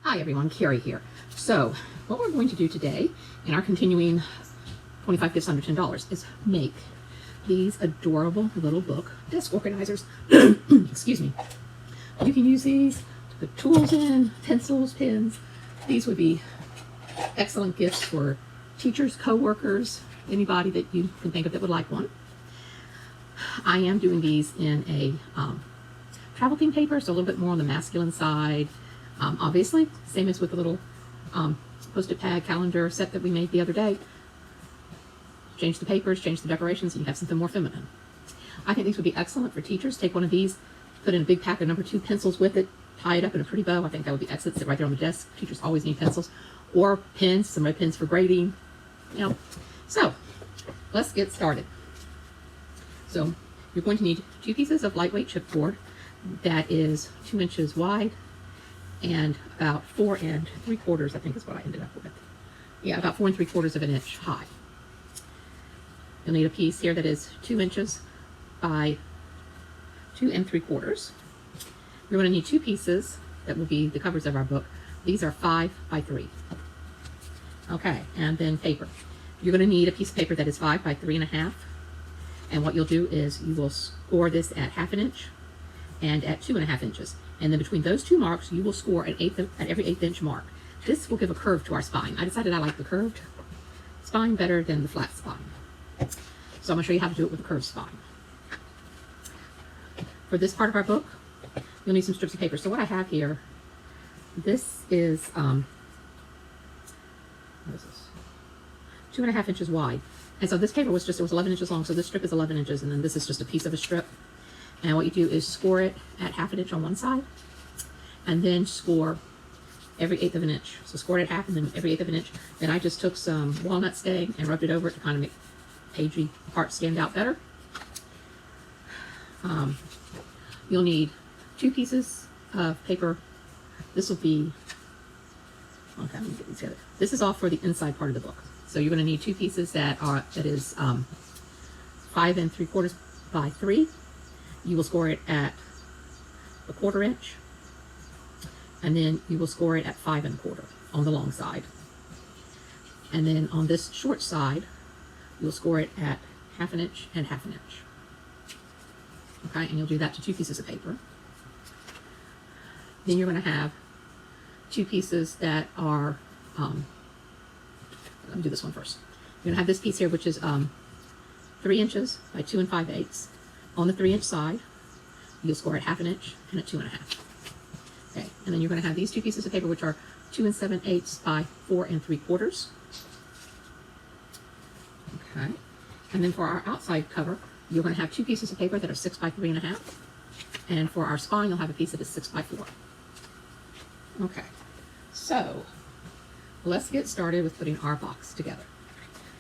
Hi everyone, Carrie here. So, what we're going to do today in our continuing 25 Gifts Under $10 is make these adorable little book desk organizers. Excuse me. You can use these to put tools in, pencils, pens. These would be excellent gifts for teachers, co-workers, anybody that you can think of that would like one. I am doing these in a travel theme paper, so a little bit more on the masculine side. Obviously, same as with the little post-it pad calendar set that we made the other day. Change the papers, change the decorations, and you have something more feminine. I think these would be excellent for teachers. Take one of these, put in a big pack of number 2 pencils with it, tie it up in a pretty bow. I think that would be excellent. Sit right there on the desk. Teachers always need pencils or pens, some red pens for grading. You know. So, let's get started. So, you're going to need 2 pieces of lightweight chipboard that is 2 inches wide and about 4 3/4, I think is what I ended up with. Yeah, about 4 3/4 of an inch high. You'll need a piece here that is 2 inches by 2 3/4. You're going to need 2 pieces that will be the covers of our book. These are 5 by 3. Okay, and then paper. You're going to need a piece of paper that is 5 by 3.5. And what you'll do is you will score this at 1/2 inch and at 2.5 inches. And then between those 2 marks, you will score at every 1/8 inch mark. This will give a curve to our spine. I decided I like the curved spine better than the flat spine. So I'm going to show you how to do it with a curved spine. For this part of our book, you'll need some strips of paper. So what I have here, this is, what is this? 2.5 inches wide. And so this paper was 11 inches long, so this strip is 11 inches, and then this is just a piece of a strip. And what you do is score it at 1/2 inch on one side, and then score every 1/8 of an inch. So score it at 1/2 and then every 1/8 of an inch. Then I just took some walnut stay and rubbed it over it to kind of make pagey parts stand out better. You'll need 2 pieces of paper. This will be, okay, let me get these together. This is all for the inside part of the book. So you're going to need 2 pieces that is 5 3/4 by 3. You will score it at 1/4 inch, and then you will score it at 5 1/4 on the long side. And then on this short side, you'll score it at 1/2 inch and 1/2 inch. Okay, and you'll do that to 2 pieces of paper. Then you're going to have 2 pieces that are, let me do this one first. You're going to have this piece here, which is 3 inches by 2 5/8. On the 3 inch side, you'll score at 1/2 inch and at 2.5. Okay, and then you're going to have these 2 pieces of paper, which are 2 7/8 by 4 3/4. Okay, and then for our outside cover, you're going to have 2 pieces of paper that are 6 by 3.5. And for our spine, you'll have a piece that is 6 by 4. Okay, so let's get started with putting our box together.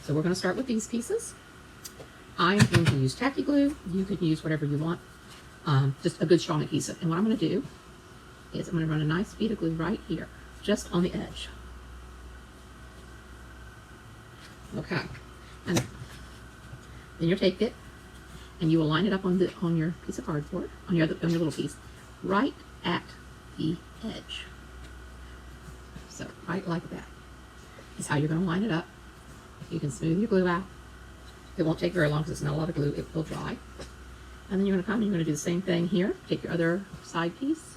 So we're going to start with these pieces. I'm going to use tacky glue. You can use whatever you want, just a good strong adhesive. And what I'm going to do is I'm going to run a nice bead of glue right here, just on the edge. Okay, and then you'll take it and you will line it up on your piece of cardboard, on your little piece, right at the edge. So right like that is how you're going to line it up. You can smooth your glue out. It won't take very long because it's not a lot of glue. It will dry. And then you're going to come and you're going to do the same thing here. Take your other side piece.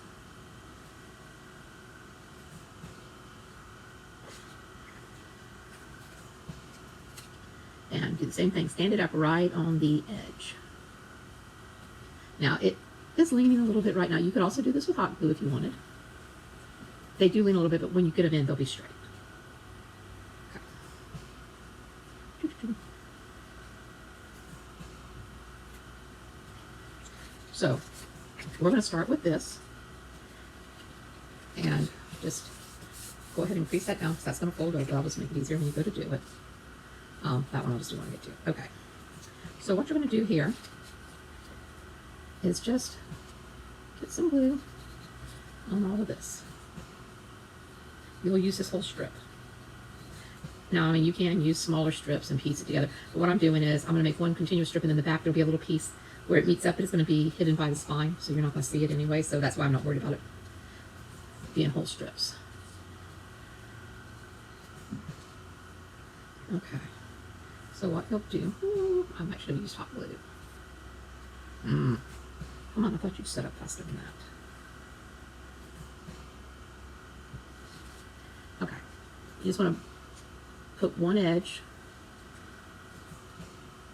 And do the same thing. Stand it up right on the edge. Now, it is leaning a little bit right now. You could also do this with hot glue if you wanted. They do lean a little bit, but when you get them in, they'll be straight. Okay. So, we're going to start with this. And just go ahead and crease that down, because that's going to fold over. I'll just make it easier when you go to do it. That one I'll just do when I get to it. Okay. So what you're going to do here is just get some glue on all of this. You'll use this whole strip. Now, I mean, you can use smaller strips and piece it together. But what I'm doing is I'm going to make one continuous strip, and in the back there'll be a little piece where it meets up. It's going to be hidden by the spine, so you're not going to see it anyway. So that's why I'm not worried about it being whole strips. Okay. So what you'll do, ooh, I might should have used hot glue. Come on, I thought you'd set up faster than that. Okay. You just want to put one edge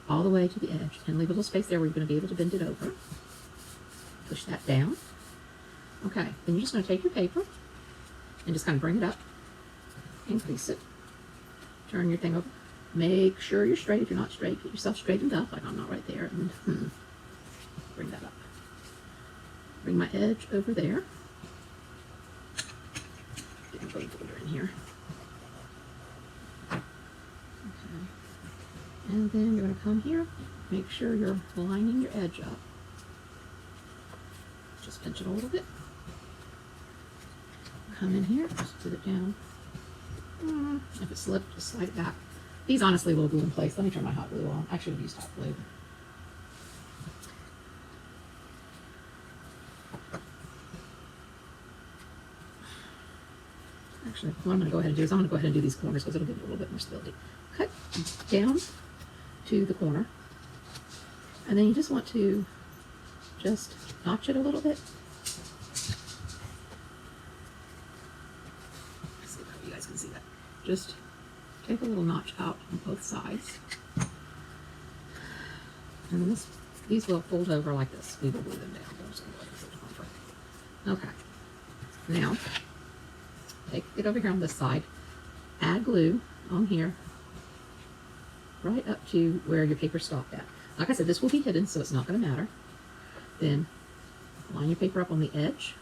all the way to the edge and leave a little space there where you're going to be able to bend it over. Push that down. Okay, then you're just going to take your paper and just kind of bring it up, increase it, turn your thing over. Make sure you're straight. If you're not straight, get yourself straightened up, like I'm not right there, and bring that up. Bring my edge over there. Get my bone folder in here. Okay. And then you're going to come here, make sure you're lining your edge up. Just pinch it a little bit. Come in here, just put it down. If it slipped, just slide it back. These honestly will glue in place. Let me turn my hot glue on. I should have used hot glue. Actually, what I'm going to go ahead and do is I'm going to go ahead and do these corners because it'll give you a little bit more stability. Cut down to the corner. And then you just want to just notch it a little bit. Let's see if you guys can see that. Just take a little notch out on both sides. And then these will fold over like this. We will glue them down. Okay. Now, take it over here on this side. Add glue on here, right up to where your paper stopped at. Like I said, this will be hidden, so it's not going to matter. Then line your paper up on the edge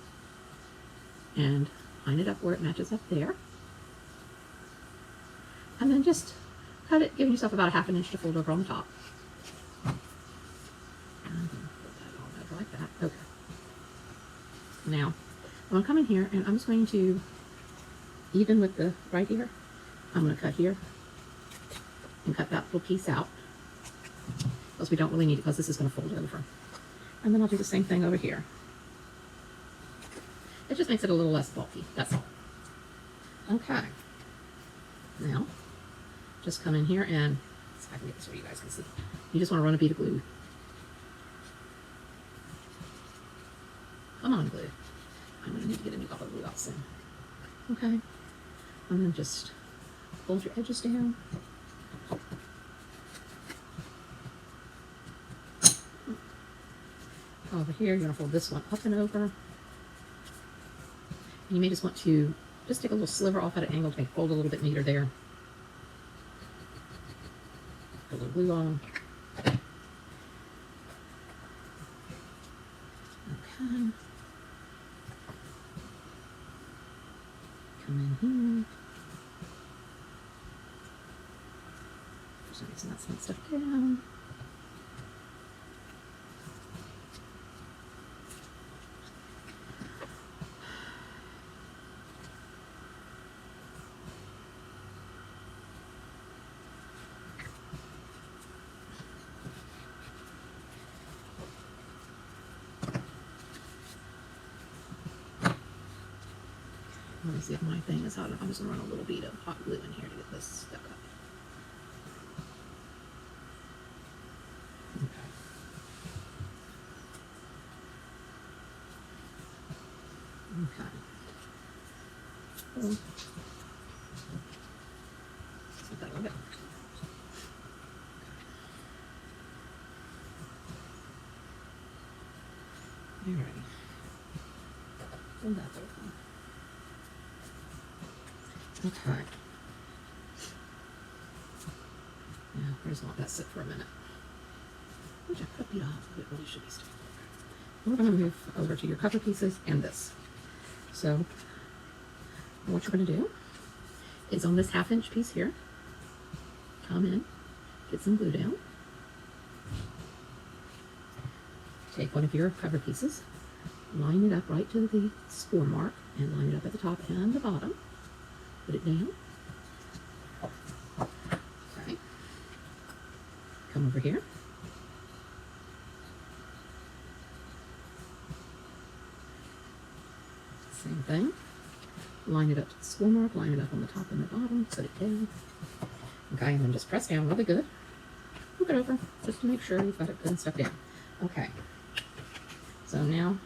and line it up where it matches up there. And then just cut it, giving yourself about a ½ inch to fold over on the top. And put that all over like that. Okay. Now, I'm going to come in here and I'm just going to, even with the right here, I'm going to cut here and cut that little piece out. Because we don't really need it because this is going to fold over. And then I'll do the same thing over here. It just makes it a little less bulky, that's all. Okay. Now, just come in here and, so I can get this where you guys can see. You just want to run a bead of glue. Come on, glue. I'm going to need to get a new color glue out soon. Okay. And then just fold your edges down. Over here, you're going to fold this one up and over. And you may just want to just take a little sliver off at an angle to make it fold a little bit neater there. Put a little glue on. Okay. Come in here. For some reason that's not stuck down. Let me see if my thing is hot enough. I'm just going to run a little bead of hot glue in here to get this stuck up. Okay. Okay. Let's get that a little bit. Alrighty. Pull that over. Okay. Now, here's let that sit for a minute. Which I could beat off, but it really should be stable. We're going to move over to your cover pieces and this. So, what you're going to do is on this ½ inch piece here, come in, get some glue down, take one of your cover pieces, line it up right to the score mark, and line it up at the top and the bottom. Put it down. Okay. Come over here. Same thing. Line it up to the score mark, line it up on the top and the bottom, put it down. Okay, and then just press down really good. Look it over just to make sure you've got it good and stuck down. Okay, so now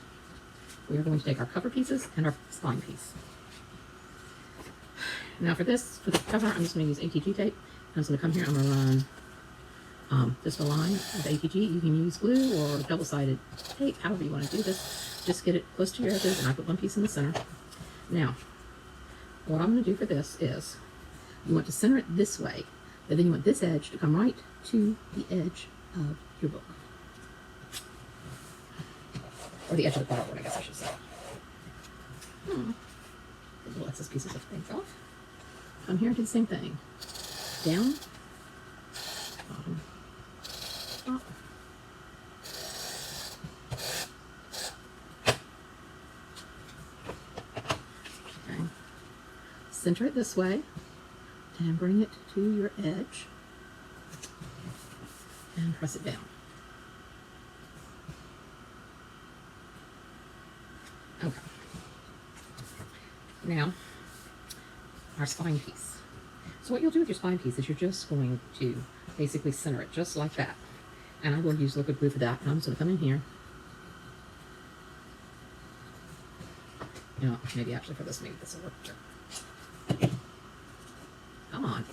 we are going to take our cover pieces and our spine piece. Now for this, for the cover, I'm just going to use ATG tape. I'm just going to come here, I'm going to run just a line with ATG. You can use glue or double-sided tape, however you want to do this. Just get it close to your edges, and I put one piece in the center. Now, what I'm going to do for this is, you want to center it this way, but then you want this edge to come right to the edge of your book. Or the edge of the cardboard, I guess I should say. Get little excess pieces of things off. Come here and do the same thing. Down, bottom, top. Okay. Center it this way and bring it to your edge and press it down. Okay. Now, our spine piece. So what you'll do with your spine piece is you're just going to basically center it just like that. And I'm going to use liquid glue for that. And I'm just going to come in here. You know, maybe actually for this, maybe this will work. Come on.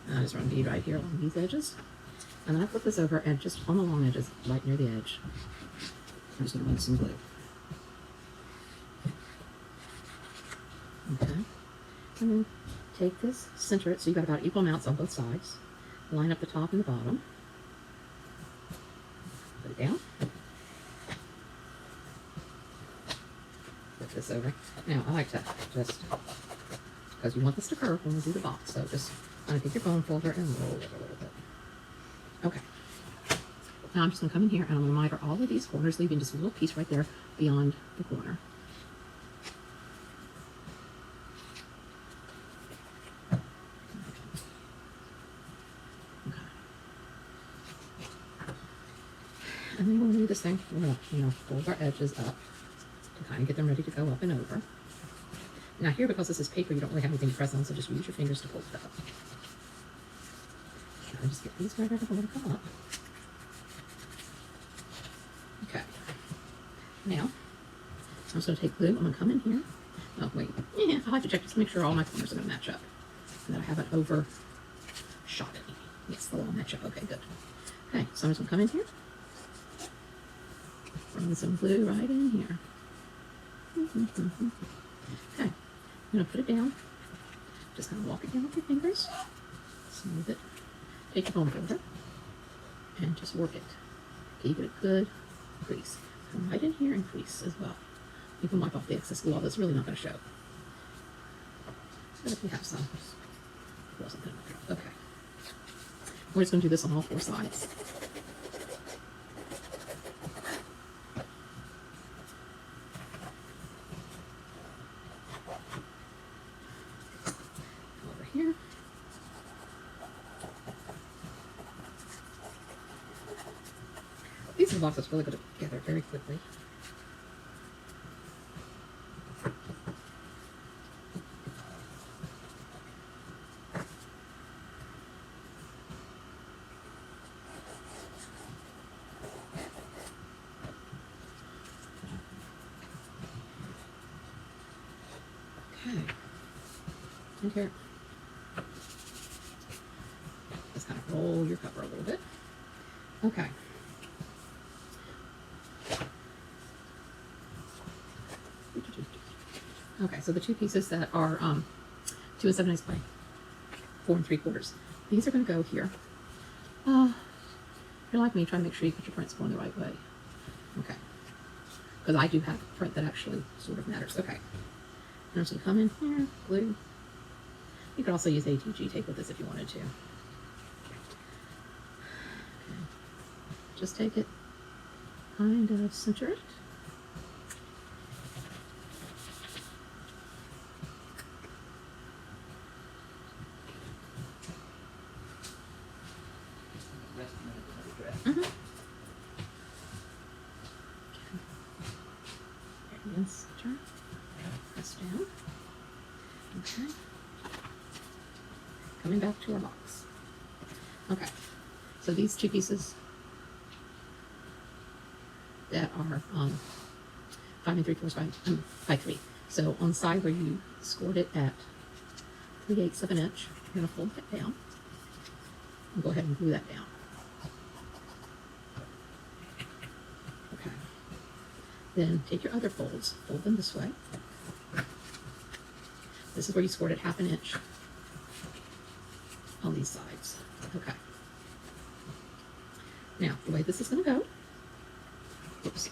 And I just run bead right here along these edges. And then I flip this over and just on the long edges, right near the edge, I'm just going to run some glue. Okay. And then take this, center it so you've got about equal amounts on both sides. Line up the top and the bottom. Put it down. Flip this over. Now, I like to just, because you want this to curve when we do the box, so just kind of take your bone folder and roll it a little bit. Okay. Now I'm just going to come in here and I'm going to miter all of these corners, leaving just a little piece right there beyond the corner. Okay. And then we're going to do this thing. We're going to, fold our edges up to kind of get them ready to go up and over. Now here, because this is paper, you don't really have anything to press on, so just use your fingers to pull it up. And just get these right over to come up. Okay. Now, I'm just going to take glue. I'm going to come in here. Oh, wait. Yeah, I like to check just to make sure all my corners are going to match up. And that I haven't overshot any. Yes, they'll all match up. Okay, good. Okay, so I'm just going to come in here. Run some glue right in here. Okay. I'm going to put it down. Just kind of walk it down with your fingers. Smooth it. Take your bone folder and just work it. Okay, you get a good crease. Come right in here and crease as well. You can wipe off the excess glue, although it's really not going to show. But if you have some, it wasn't good enough. Okay. We're just going to do this on all four sides. Over here. These boxes really go together very quickly. Okay. And here, just kind of roll your cover a little bit. Okay. Okay, so the two pieces that are 2 7/8 by 4 3/4, these are going to go here. If you're like me, try to make sure you get your prints going the right way. Okay, because I do have a print that actually sort of matters. Okay, I'm just going to come in here, glue. You could also use ATG tape with this if you wanted to. Okay. Just take it, kind of center it. Center, press down. Okay. Coming back to our box. Okay, so these two pieces that are 5 3/4 by 3. So on the side where you scored it at 3/8 of an inch, you're going to fold that down and go ahead and glue that down. Okay. Then take your other folds, fold them this way. This is where you scored it 1/2 inch on these sides. Okay. Now, the way this is going to go, oops,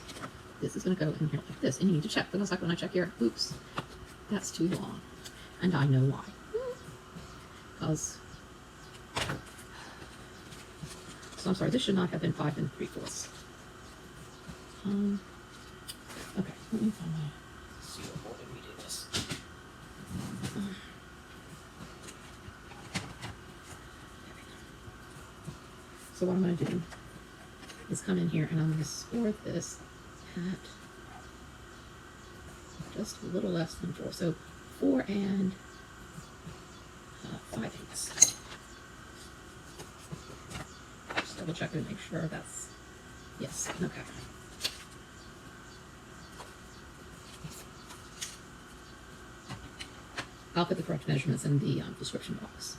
this is going to go in here like this. And you need to check, because like when I check here, oops, that's too long. And I know why. Because, so I'm sorry, this should not have been 5 3/4. Okay, let me find my seal board and redo this. So what I'm going to do is come in here and I'm going to score this at just a little less than 4. So 4 and 5/8. Just double check and make sure that's, yes, okay. I'll put the correct measurements in the description box.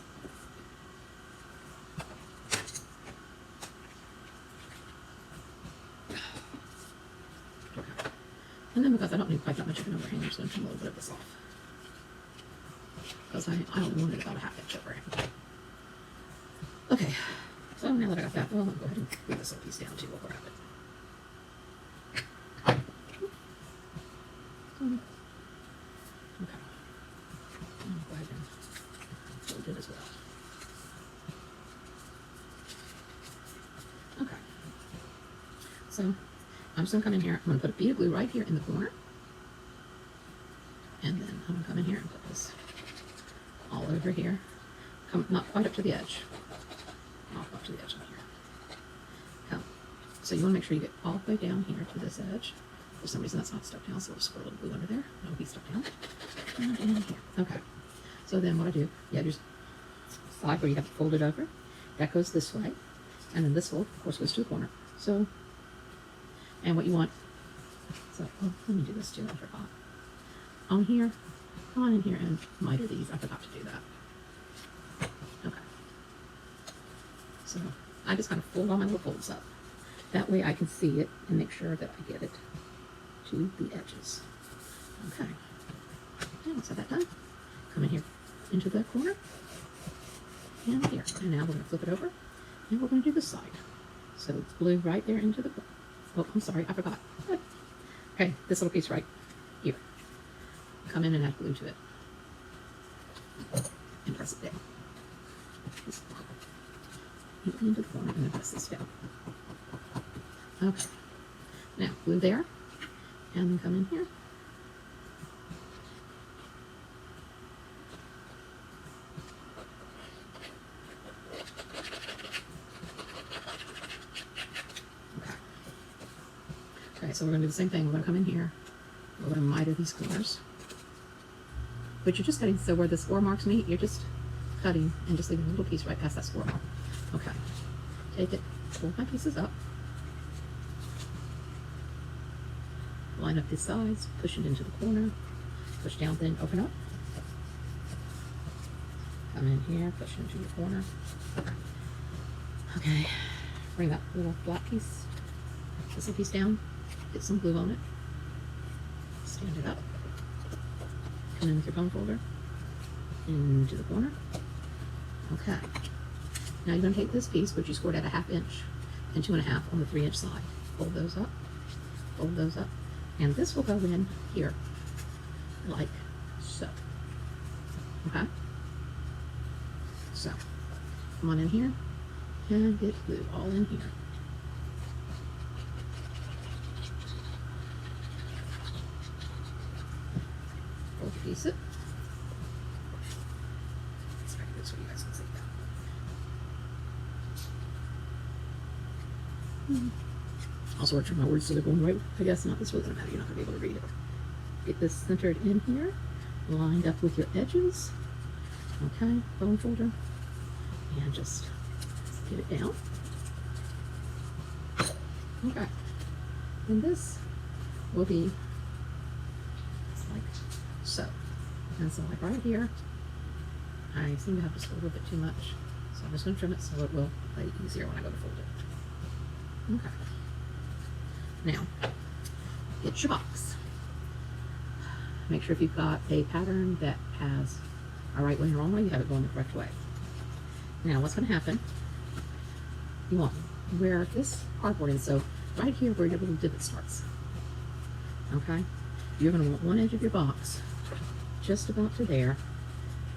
And then because I don't need quite that much of an overhang, I'm just going to trim a little bit of this off. Because I only wanted about a 1/2 inch overhang. Okay, so now that I got that, well, I'll go ahead and glue this little piece down too while we're at it. Okay. I'll go ahead and fold it as well. Okay. So I'm just going to come in here, I'm going to put a bead of glue right here in the corner. And then I'm going to come in here and put this all over here. Come not quite up to the edge. Not up to the edge of here. Come. So you want to make sure you get all the way down here to this edge. For some reason that's not stuck down, so we'll just put a little glue under there. It'll be stuck down. And in here. Okay. So then what I do, yeah, there's a side where you have to fold it over. That goes this way. And then this fold, of course, goes to the corner. So, and what you want, so oh, let me do this too, I forgot. On here, come on in here and miter these. I forgot to do that. Okay. So I just kind of fold all my little folds up. That way I can see it and make sure that I get it to the edges. Okay. And once I have that done, come in here into the corner and here. And now we're going to flip it over and we're going to do this side. So it's glue right there into the corner. Oh, I'm sorry, I forgot. Okay, this little piece right here. Come in and add glue to it. And press it down. Into the corner and then press this down. Okay. Now, glue there. And then come in here. Okay, so we're going to do the same thing. We're going to come in here. We're going to miter these corners. But you're just cutting, so where the score marks meet, you're just cutting and just leaving a little piece right past that score mark. Okay. Take it, fold my pieces up. Line up these sides, push it into the corner. Push down, then open up. Come in here, push into your corner. Okay. Bring that little black piece, this little piece down. Get some glue on it. Stand it up. Come in with your bone folder into the corner. Okay. Now you're going to take this piece, which you scored at a 1/2 inch and 2 1/2 on the 3-inch side. Fold those up. Fold those up. And this will go in here, like so. Okay? So, come on in here and get glue all in here. Piece it. Let's try to do this so you guys can see that. Also, work my words so they're going right. I guess not. This really doesn't matter. You're not going to be able to read it. Get this centered in here, lined up with your edges. Okay, bone folder, and just get it down. Okay, and this will be like so. And so like right here, I seem to have just a little bit too much, so I'm just going to trim it so it will lay easier when I go to fold it. Okay. Now, get your box. Make sure if you've got a pattern that has a right way and a wrong way, you have it going the correct way. Now, what's going to happen, you want where this cardboard is, so right here where your little divot starts, okay? You're going to want one edge of your box just about to there,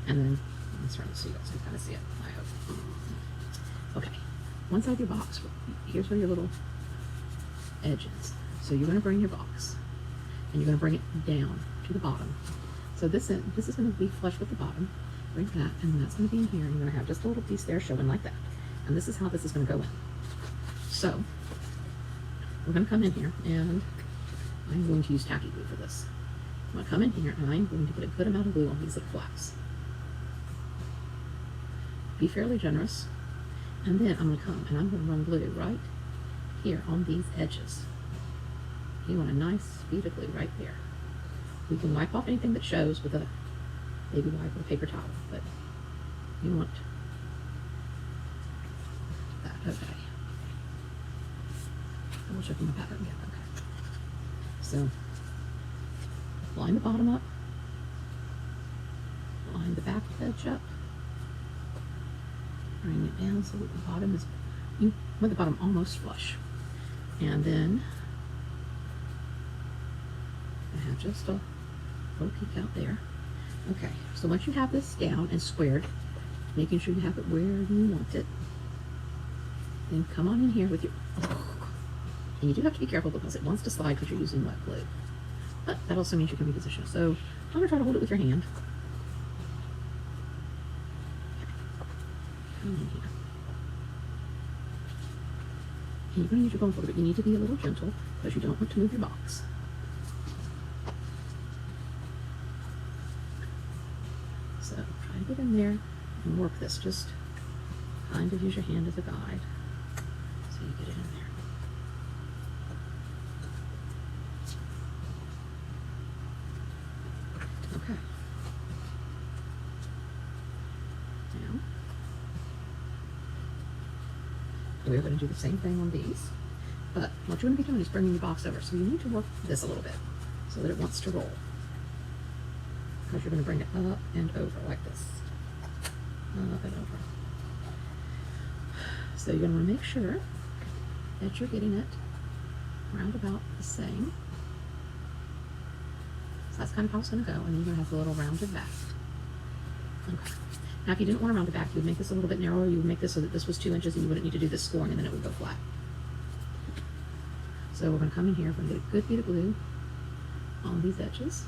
and then, let's try to see, you guys can kind of see it, I hope. Okay, one side of your box, here's where your little edge is. So you're going to bring your box, and you're going to bring it down to the bottom. So this is going to be flush with the bottom. Bring that, and that's going to be in here. And you're going to have just a little piece there showing like that. And this is how this is going to go in. So we're going to come in here, and I'm going to use tacky glue for this. I'm going to come in here, and I'm going to get a good amount of glue on these little flaps. Be fairly generous. And then I'm going to come, and I'm going to run glue right here on these edges. You want a nice bead of glue right there. You can wipe off anything that shows with a baby wipe or a paper towel, but you want that. Okay. Double checking my pattern. Yeah, okay. So line the bottom up, line the back edge up, bring it down so that the bottom is, you want the bottom almost flush. And then I have just a little peek out there. Okay, so once you have this down and squared, making sure you have it where you want it, then come on in here with your, and you do have to be careful because it wants to slide because you're using wet glue. But that also means you can reposition. So I'm going to try to hold it with your hand. Come in here. And you're going to use your bone folder, but you need to be a little gentle because you don't want to move your box. So try to get in there and work this. Just kind of use your hand as a guide so you get it in there. Okay. Now, we're going to do the same thing on these, but what you're going to be doing is bringing your box over. So you need to work this a little bit so that it wants to roll. Because you're going to bring it up and over like this. Up and over. So you're going to want to make sure that you're getting it round about the same. So that's kind of how it's going to go. And then you're going to have the little rounded back. Okay. Now if you didn't want to round the back, you would make this a little bit narrower. You would make this so that this was 2 inches and you wouldn't need to do this scoring and then it would go flat. So we're going to come in here, we're going to get a good bead of glue on these edges.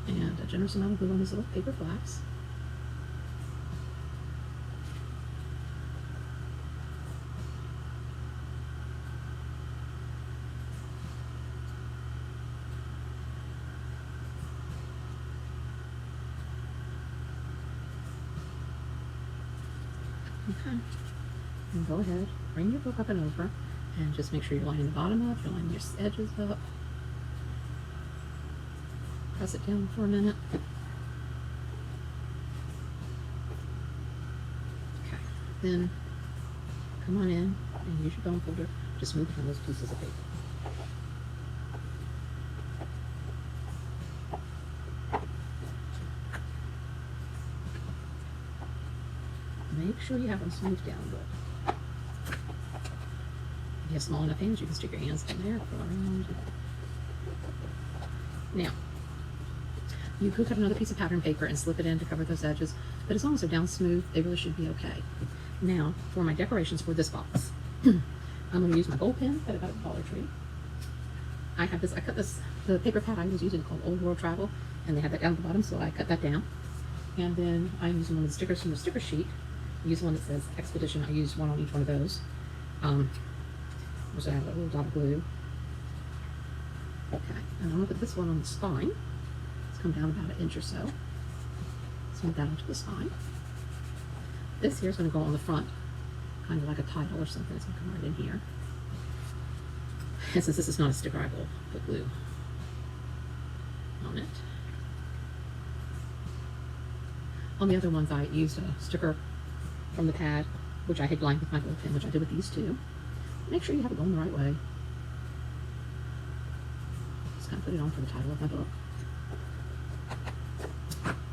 And a generous amount of glue on these little paper flaps. Okay. And go ahead, bring your book up and over, and just make sure you're lining the bottom up, you're lining your edges up. Press it down for a minute. Okay, then come on in and use your bone folder to smooth down those pieces of paper. Make sure you have them smoothed down good. If you have small enough hands, you can stick your hands in there, go around. Now, you could cut another piece of pattern paper and slip it in to cover those edges, but as long as they're down smooth, they really should be okay. Now, for my decorations for this box, I'm going to use my gold pen that I got at Dollar Tree. I cut this, the paper pad I was using called Old World Travel, and they had that down at the bottom, so I cut that down. And then I'm using one of the stickers from the sticker sheet. I use one that says Expedition. I use one on each one of those. So I have a little dot of glue. Okay, and I'm going to put this one on the spine. It's come down about an inch or so. So move that onto the side. This here is going to go on the front, kind of like a title or something. It's going to come right in here. And since this is not a sticker, I will put glue on it. On the other ones, I used a sticker from the pad, which I had lined with my glue pen, which I did with these two. Make sure you have it going the right way. Just kind of put it on for the title of my book.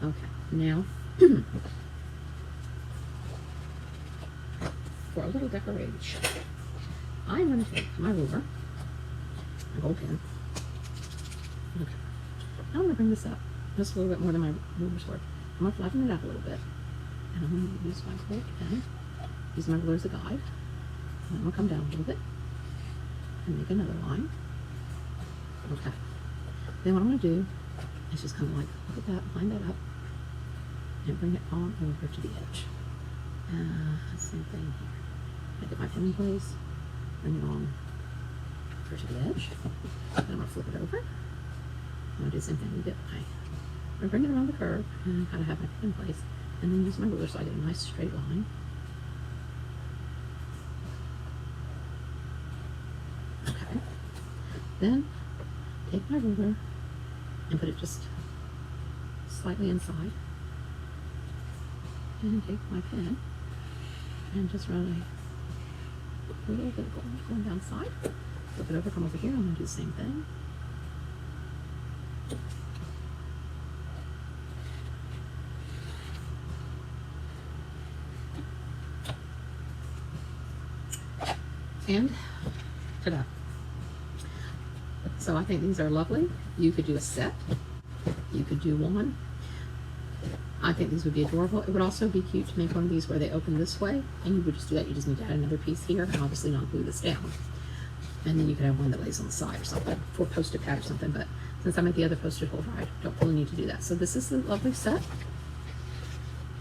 Okay, now for a little decoration, I'm going to take my ruler, my gold pen. Okay, now I'm going to bring this up just a little bit more than my ruler's worth. I'm going to flatten it out a little bit, and I'm going to use my gold pen, use my ruler as a guide, and I'm going to come down a little bit and make another line. Okay, then what I'm going to do is just kind of like look at that, line that up, and bring it on over to the edge. Same thing here. I get my pen in place, bring it on over to the edge. Then I'm going to flip it over. I'm going to do the same thing with it. I'm going to bring it around the curve and kind of have my pen in place, and then use my ruler so I get a nice straight line. Okay. Then take my ruler and put it just slightly inside. And take my pen and just run a little bit going down the side. Flip it over, come over here. I'm going to do the same thing. And ta-da. So I think these are lovely. You could do a set. You could do one. I think these would be adorable. It would also be cute to make one of these where they open this way, and you would just do that. You just need to add another piece here, and obviously not glue this down. And then you could have one that lays on the side or something, for a Post-it pad or something, but since I'm at the other Post-it holder, I don't really need to do that. So this is a lovely set.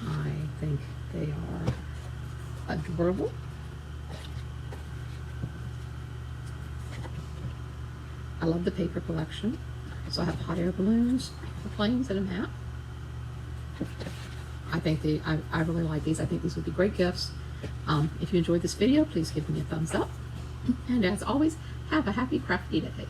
I think they are adorable. I love the paper collection. So I have hot air balloons, the planes, and a map. I think I really like these. I think these would be great gifts. If you enjoyed this video, please give me a thumbs up. And as always, have a happy crafty day.